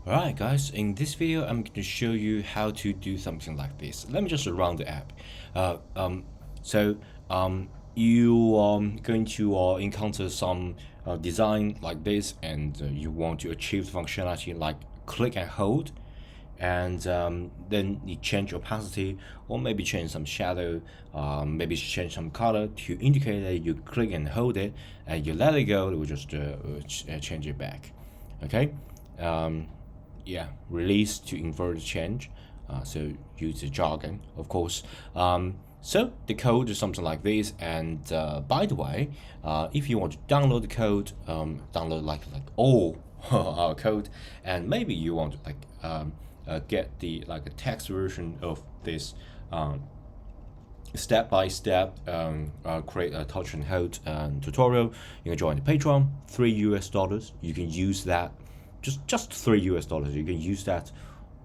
Alright guys, in this video I'm going to show you how to do something like this. Let me just run the app. You are going to encounter some design like this, and you want to achieve the functionality like click and hold, and then you change opacity, or maybe change some shadow, maybe change some color to indicate that you click and hold it, and you let it go, it will just change it back. Okay. Release to invert change. So use the jargon, of course. So the code is something like this. And by the way, if you want to download the code, download like all our code, and maybe you want to get the a text version of this step-by-step create a touch and hold tutorial, you can join the Patreon. $3. You can use that. Just $3. You can use that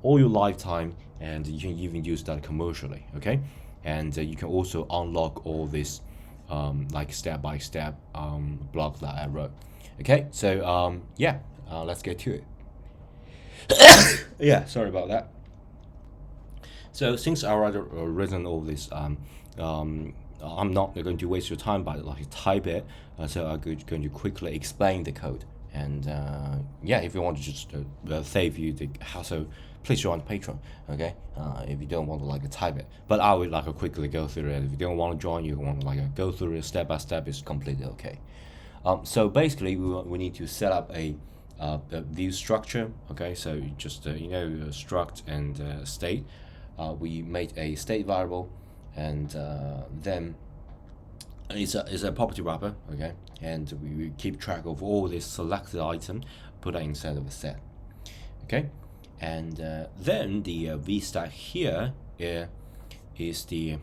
all your lifetime, and you can even use that commercially. Okay, and you can also unlock all this step-by-step blog that I wrote. Okay, so let's get to it. Yeah, sorry about that. So since I already written all this, I'm not going to waste your time by type it. So I'm going to quickly explain the code. And if you want to just save you the hassle, please join Patreon. Okay, if you don't want to type it, but I will quickly go through it. If you don't want to join, you want to go through it step by step, is completely okay. So basically we need to set up a view structure. Okay, so you just struct and state. We made a state variable, and then it's a property wrapper. Okay, and we keep track of all this selected item, put it inside of a set. Okay, and then the v stack here is the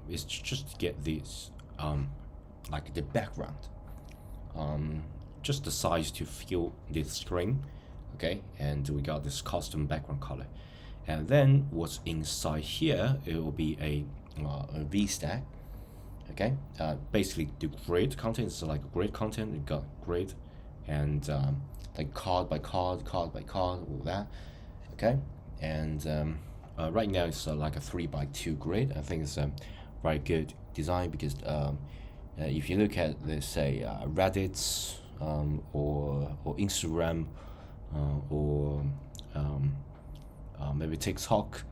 is just to get this the background, just the size to fill this screen. Okay, and we got this custom background color, and then what's inside here, it will be a v stack. Okay, basically the grid content is grid content. You got grid and card by card, all that. Okay, and right now it's a 3x2 grid. I think it's a very good design, because if you look at, let's say, Reddit or Instagram or maybe TikTok,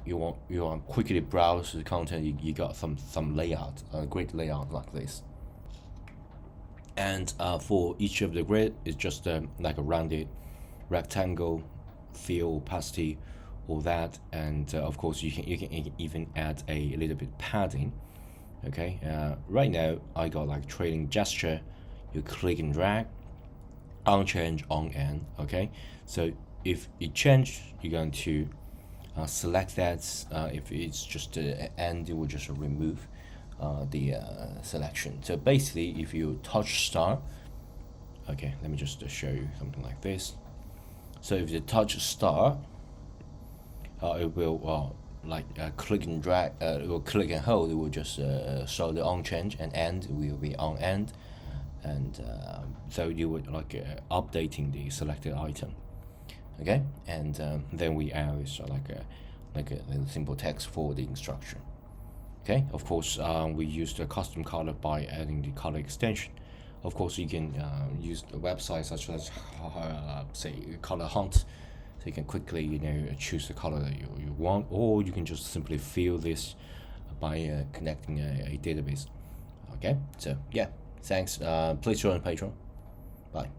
you want quickly browse the content, you got some layout, great layout like this. And for each of the grid, it's just a rounded rectangle, fill, opacity, all that. And of course you can even add a little bit padding. Okay, right now I got trailing gesture. You click and drag, on change, on end. Okay, so if it change, you're going to select that. If it's just an end, it will just remove the selection. So basically, if you touch start, okay, let me just show you something like this. So if you touch start, it will click and drag, it will click and hold, it will just show the on change, and end will be on end, and so you would updating the selected item. Okay, and then we add this a simple text for the instruction. Okay, of course we used a custom color by adding the color extension. Of course you can use a website such as say color hunt, so you can quickly choose the color that you want, or you can just simply fill this by connecting a database. Okay, so yeah, thanks. Please join Patreon. Bye.